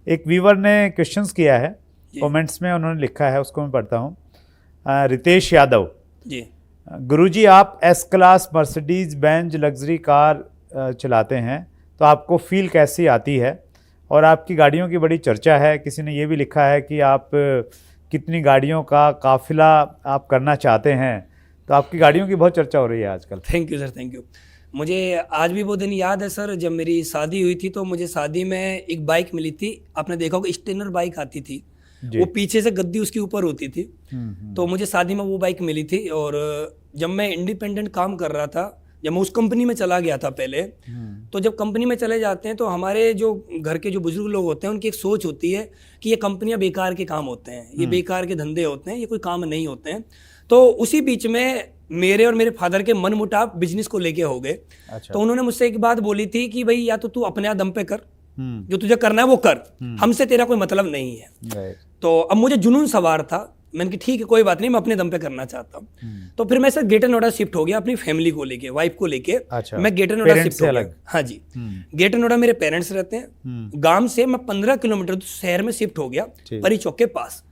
एक व्यूवर ने क्वेश्चंस किया है कमेंट्स में, उन्होंने लिखा है, उसको मैं पढ़ता हूँ। रितेश यादव जी, गुरुजी आप S class Mercedes Benz luxury car चलाते हैं तो आपको फील कैसी आती है? और आपकी गाड़ियों की बड़ी चर्चा है। किसी ने ये भी लिखा है कि आप कितनी गाड़ियों का काफिला आप करना चाहते हैं, तो आपकी गाड़ियों की बहुत चर्चा हो रही है आजकल। Thank you sir, thank you. मुझे आज भी वो दिन याद है सर, जब मेरी शादी हुई थी तो मुझे शादी में एक बाइक मिली थी। आपने देखा होगा स्टेनर बाइक आती थी, वो पीछे से गद्दी उसके ऊपर होती थी। तो मुझे शादी में वो बाइक मिली थी। और जब मैं इंडिपेंडेंट काम कर रहा था, जब मैं उस कंपनी में चला गया था पहले, तो जब कंपनी में चले जाते हैं तो हमारे जो घर के जो बुजुर्ग लोग होते हैं उनकी एक सोच होती है कि ये कंपनियां बेकार के काम होते हैं, ये बेकार के धंधे होते हैं, ये कोई काम नहीं होते हैं। तो उसी बीच में मेरे और मेरे फादर के मनमुटाव बिजनेस को लेके हो गए। अच्छा। तो उन्होंने मुझसे एक बात बोली थी कि भाई या तो तू अपने दम पे कर, जो तुझे करना है वो कर, हमसे तेरा कोई मतलब नहीं है। तो अब मुझे जुनून सवार था, मैंने कहा ठीक है कोई बात नहीं, मैं अपने दम पे करना चाहता हूँ। तो फिर मैं सर ग्रेटर नोएडा शिफ्ट हो गया अपनी फैमिली को लेके, वाइफ को लेके। अच्छा। मैं ग्रेटर नोएडा शिफ्ट हो गया। हाँ जी, ग्रेटर नोएडा मेरे पेरेंट्स रहते हैं। गांव से मैं 15 किलोमीटर शहर में शिफ्ट हो गया, परी चौक के पास।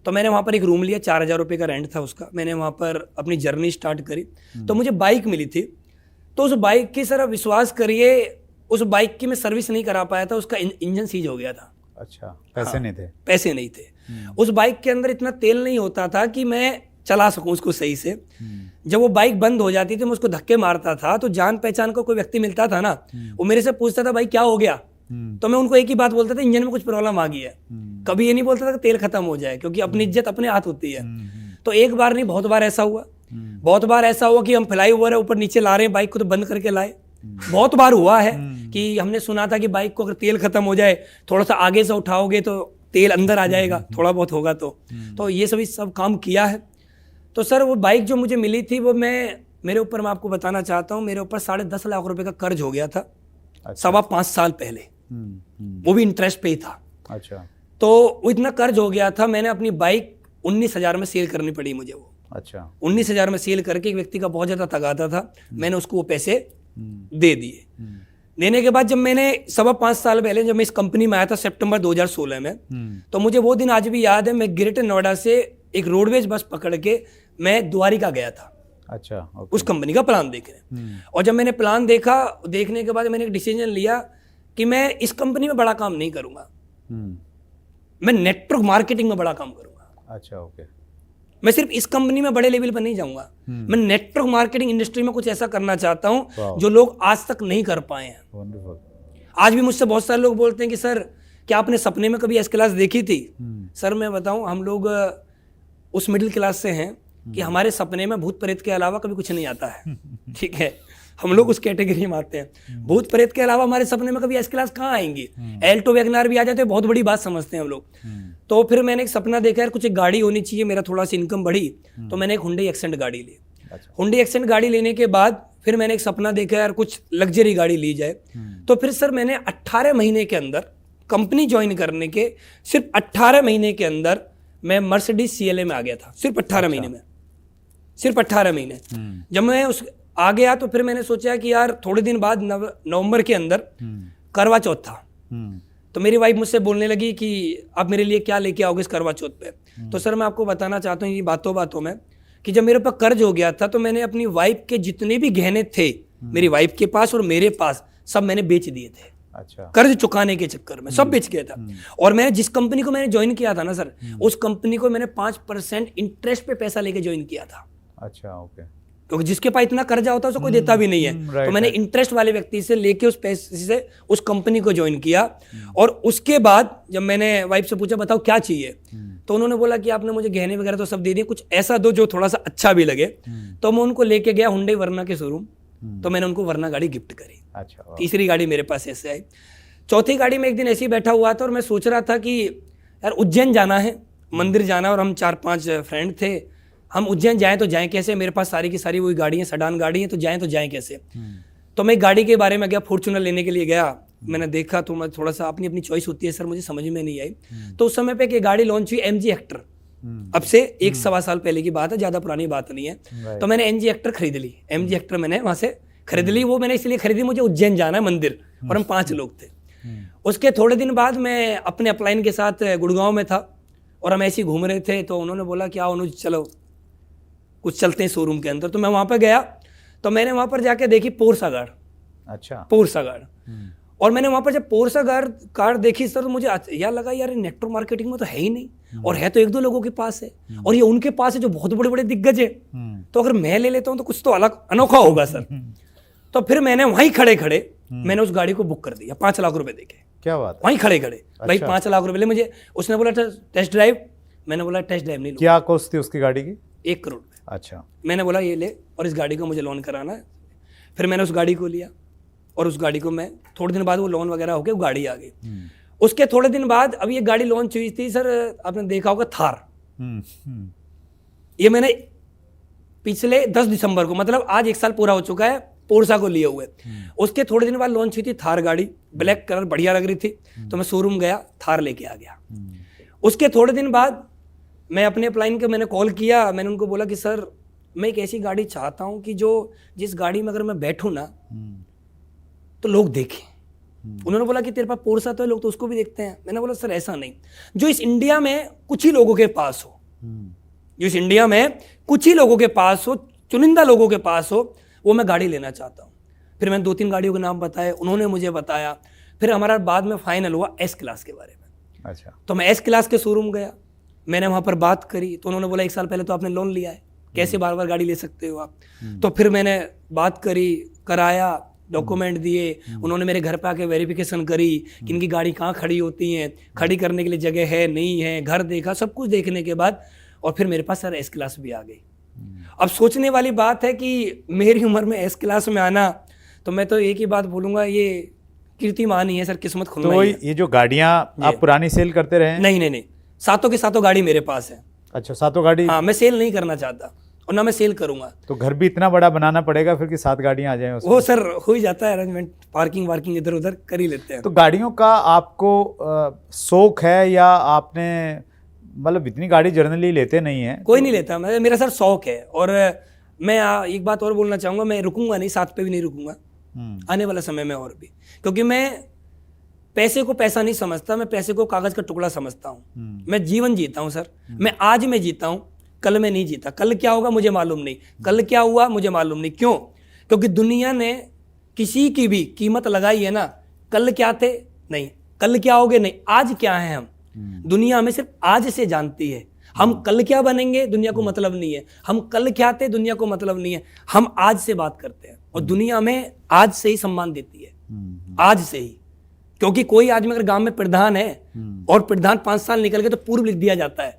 तो मैंने वहां पर एक रूम लिया, 4000 रुपये का रेंट था उसका। मैंने वहां पर अपनी जर्नी स्टार्ट करी। तो मुझे बाइक मिली थी। तो उस बाइक की सर विश्वास करिए, उस बाइक की मैं सर्विस नहीं करा पाया था, उसका इंजन सीज हो गया था। अच्छा, पैसे नहीं थे? पैसे नहीं थे। उस बाइक के अंदर इतना तेल नहीं होता था कि मैं चला सकूं उसको सही से। जब वो बाइक बंद हो जाती थी, मैं उसको धक्के मारता था, तो जान पहचान का कोई व्यक्ति मिलता था ना, वो मेरे से पूछता था भाई क्या हो गया। तो मैं उनको एक ही बात बोलता था, इंजन में कुछ प्रॉब्लम आ गई है। कभी ये नहीं बोलता था कि तेल खत्म हो जाए, क्योंकि अपनी इज्जत अपने हाथ होती है। तो एक बार नहीं, बहुत बार ऐसा हुआ। बहुत बार ऐसा हुआ कि हम फ्लाई ओवर है, ऊपर नीचे ला रहे हैं बाइक को, तो बंद करके लाए। बहुत बार हुआ है कि हमने सुना था कि बाइक को अगर तेल खत्म हो जाए, थोड़ा सा आगे से उठाओगे तो तेल अंदर आ जाएगा, थोड़ा बहुत होगा तो ये सभी सब काम किया है। तो सर वो बाइक जो मुझे मिली थी, वो मेरे ऊपर मैं आपको बताना चाहता हूँ, मेरे ऊपर 10.5 लाख रुपए का कर्ज हो गया था। अच्छा। 5.25 साल पहले, वो भी इंटरेस्ट पे ही था। अच्छा। तो वो इतना कर्ज हो गया था, मैंने अपनी बाइक 19,000 में सेल करनी पड़ी मुझे वो। अच्छा। 19,000 में सेल करके, एक व्यक्ति का बहुत ज्यादा तगादा था, मैंने उसको वो पैसे दे दिए। देने के बाद जब मैंने 5.25 साल पहले जब मैं इस कंपनी में आया था सितंबर 2016 में, तो मुझे वो दिन आज भी याद है। मैं ग्रेटर नोएडा से एक रोडवेज बस पकड़ के मैं द्वारिका गया था। अच्छा। उस कंपनी का प्लान देखने। और जब मैंने प्लान देखा, देखने के बाद मैंने एक डिसीजन लिया कि मैं इस कंपनी में बड़ा काम नहीं करूंगा, मैं नेटवर्क मार्केटिंग में बड़ा काम करूंगा। अच्छा, ओके। मैं सिर्फ इस कंपनी में बड़े लेवल पर नहीं जाऊंगा, मैं नेटवर्क मार्केटिंग इंडस्ट्री में कुछ ऐसा करना चाहता हूं जो लोग आज तक नहीं कर पाए हैं। वंडरफुल। आज भी मुझसे बहुत सारे लोग बोलते हैं कि सर क्या आपने सपने में कभी एस क्लास देखी थी? सर मैं बताऊं, हम लोग उस मिडिल क्लास से हैं कि हमारे सपने में भूत प्रेत के अलावा कभी कुछ नहीं आता है। ठीक है, हम लोग उस कैटेगरी में आते हैं। भूत प्रेत के अलावा हमारे सपने में कभी एस क्लास कहाँ आएंगी? एल्टो वैगनार भी आ जाते हैं, बहुत बड़ी बात समझते हैं हम लोग। तो फिर मैंने एक सपना देखा यार, कुछ एक गाड़ी होनी चाहिए, मेरा थोड़ा सी इनकम बढ़ी, तो मैंने एक हुंडई एक्सेंट गाड़ी ली। हुंडई एक्सेंट गाड़ी लेने के बाद फिर मैंने एक सपना देखा यार, कुछ लग्जरी गाड़ी ली जाए। तो फिर सर मैंने 18 महीने के अंदर कंपनी ज्वाइन करने के सिर्फ 18 महीने के अंदर मैं मर्सिडीज CLA में आ गया था। सिर्फ 18 महीने में, सिर्फ 18 महीने। जब मैं उस आ गया तो फिर मैंने सोचा कि यार थोड़े दिन बाद नवंबर के अंदर करवा चौथ था। तो मेरी वाइफ मुझसे बोलने लगी कि आप मेरे लिए क्या लेके आओगे इस करवा चौथ पे? तो सर मैं आपको बताना चाहता हूँ ये बातों बातों में कि जब मेरे ऊपर कर्ज हो गया था, तो मैंने अपनी वाइफ के जितने भी गहने थे मेरी वाइफ के पास और मेरे पास, सब मैंने बेच दिए थे। अच्छा। कर्ज चुकाने के चक्कर में सब बेच गया था। और मैंने जिस कंपनी को मैंने ज्वाइन किया था ना सर, उस कंपनी को मैंने 5% इंटरेस्ट पे पैसा लेके ज्वाइन किया था। अच्छा, ओके। क्योंकि जिसके पास इतना कर्जा होता है उसको कोई देता भी नहीं है। तो मैंने इंटरेस्ट वाले व्यक्ति से लेके उस पैसे से उस कंपनी को ज्वाइन किया। और उसके बाद जब मैंने वाइफ से पूछा बताओ क्या चाहिए, तो उन्होंने बोला कि आपने मुझे गहने वगैरह तो सब दे दिए, कुछ ऐसा दो जो थोड़ा सा अच्छा भी लगे। तो मैं उनको लेके गया हुंडई वर्ना के शोरूम, तो मैंने उनको वर्ना गाड़ी गिफ्ट करी। अच्छा। तीसरी गाड़ी मेरे पास ऐसे आई। चौथी गाड़ी में एक दिन ऐसे ही बैठा हुआ था और मैं सोच रहा था कि यार उज्जैन जाना है, मंदिर जाना, और हम 4-5 फ्रेंड थे। हम उज्जैन जाएं तो जाएं कैसे? मेरे पास सारी की सारी वही गाड़ी है, सडान गाड़ी है, तो जाएं कैसे? तो मैं गाड़ी के बारे में गया, फॉर्च्यूनर लेने के लिए गया। मैंने देखा तो मैं थोड़ा सा अपनी चॉइस होती है सर, मुझे समझ में नहीं आई। तो उस समय पे एक गाड़ी लॉन्च हुई MG हेक्टर। अब से 1-1.25 साल पहले की बात है, ज्यादा पुरानी बात नहीं है। तो मैंने MG हेक्टर खरीद ली। MG हेक्टर मैंने वहां से खरीद ली। वो मैंने इसलिए खरीदी, मुझे उज्जैन जाना है मंदिर, और हम 5 लोग थे। उसके थोड़े दिन बाद मैं अपने अपलाइन के साथ गुड़गांव में था और हम ऐसे ही घूम रहे थे, तो उन्होंने बोला कि आओ अनुज चलो कुछ चलते हैं शोरूम के अंदर। तो मैं वहाँ पर गया, तो मैंने वहाँ पर जाके देखी पोर्सा कार। अच्छा। Porsche car. और मैंने वहाँ पर जब पोर्सा कार देखी सर, तो मुझे यार लगा यार नेटवर्क मार्केटिंग में तो है ही नहीं, और है तो एक दो लोगों के पास है, और ये उनके पास है जो बहुत बड़े बड़े दिग्गज है, तो अगर मैं ले लेता हूँ तो कुछ तो अलग अनोखा होगा सर। तो फिर मैंने वहीं खड़े खड़े मैंने उस गाड़ी को बुक कर दिया 5 लाख रुपए देके। क्या बात है? वहीं खड़े खड़े भाई 5 लाख रुपए ले मुझे। उसने बोला टेस्ट ड्राइव, मैंने बोला टेस्ट ड्राइव नहीं लूंगा। क्या कॉस्ट थी उसकी गाड़ी की? 1 करोड़। अच्छा। मैंने बोला ये ले, और इस गाड़ी को मुझे लोन कराना है। फिर मैंने उस गाड़ी को लिया, और उस गाड़ी को मैं थोड़े दिन बाद वो लोन वगैरह हो गया, वो गाड़ी आ गई। उसके थोड़े दिन बाद अब ये गाड़ी लॉन्च हुई थी सर, आपने देखा होगा थार। ये मैंने पिछले 10 दिसंबर को, मतलब आज 1 साल पूरा हो चुका है, पोर्सा को लिए हुए। उसके थोड़े दिन बाद लॉन्च हुई थी थार गाड़ी, ब्लैक कलर बढ़िया लग रही थी, तो मैं शोरूम गया, थार लेके आ गया। उसके थोड़े दिन बाद मैं अपने अपलाइन के मैंने कॉल किया, मैंने उनको बोला कि सर मैं एक ऐसी गाड़ी चाहता हूं कि जिस गाड़ी में अगर मैं बैठूं ना तो लोग देखें। उन्होंने बोला कि तेरे पास पोर्सा तो है, लोग तो उसको भी देखते हैं। मैंने बोला सर ऐसा नहीं, जो इस इंडिया में कुछ ही लोगों के पास हो, जो इस इंडिया में कुछ ही लोगों के पास हो, चुनिंदा लोगों के पास हो, वो मैं गाड़ी लेना चाहता हूँ। फिर मैंने 2-3 गाड़ियों के नाम बताए, उन्होंने मुझे बताया। फिर हमारा बाद में फाइनल हुआ एस क्लास के बारे में। अच्छा। तो मैं एस क्लास के शोरूम गया, मैंने वहाँ पर बात करी, तो उन्होंने बोला 1 साल पहले तो आपने लोन लिया है, कैसे बार बार गाड़ी ले सकते हो आप। तो फिर मैंने बात करी, कराया, डॉक्यूमेंट दिए, उन्होंने मेरे घर पे आके वेरिफिकेशन करी कि इनकी गाड़ी कहाँ खड़ी होती है, खड़ी करने के लिए जगह है नहीं है, घर देखा, सब कुछ देखने के बाद, और फिर मेरे पास सर एस क्लास भी आ गई। अब सोचने वाली बात है कि मेरी उम्र में एस क्लास में आना, तो मैं तो एक ही बात बोलूँगा, ये कीर्तिमान ही है सर, किस्मत खुलना तो ही है। ये जो गाड़ियाँ आप पुरानी सेल करते रहे हैं? नहीं, सातों के सातों गाड़ी मेरे पास है। अच्छा, सातों गाड़ी? हाँ, मैं सेल नहीं करना चाहता और ना मैं सेल करूंगा। तो घर भी इतना बड़ा बनाना पड़ेगा फिर कि 7 गाड़ियां आ जाएं उसमें? वो सर हो ही जाता है अरेंजमेंट, पार्किंग इधर उधर कर ही लेते हैं। तो गाड़ियों का आपको शौक है, या आपने मतलब इतनी गाड़ी जनरली लेते नहीं है? कोई नहीं लेता, मेरा सर शौक है। और मैं एक बात और बोलना चाहूँगा, मैं रुकूंगा नहीं, 7 पे भी नहीं रुकूंगा आने वाला समय में और भी, क्योंकि मैं पैसे को पैसा नहीं समझता, मैं पैसे को कागज का टुकड़ा समझता हूँ। मैं जीवन जीता हूँ सर, मैं आज में जीता हूँ, कल में नहीं जीता। कल क्या होगा मुझे मालूम नहीं, कल क्या हुआ मुझे मालूम नहीं। क्यों? क्योंकि दुनिया ने किसी की भी कीमत लगाई है ना, कल क्या थे नहीं, कल क्या होगे नहीं, आज क्या है हम। दुनिया हमें सिर्फ आज से जानती है। हम कल क्या बनेंगे दुनिया को मतलब नहीं है, हम कल क्या थे दुनिया को मतलब नहीं है। हम आज से बात करते हैं, और दुनिया हमें आज से ही सम्मान देती है, आज से ही। क्योंकि कोई आदमी अगर गांव में प्रधान है और प्रधान 5 साल निकल गए तो पूर्व लिख दिया जाता है।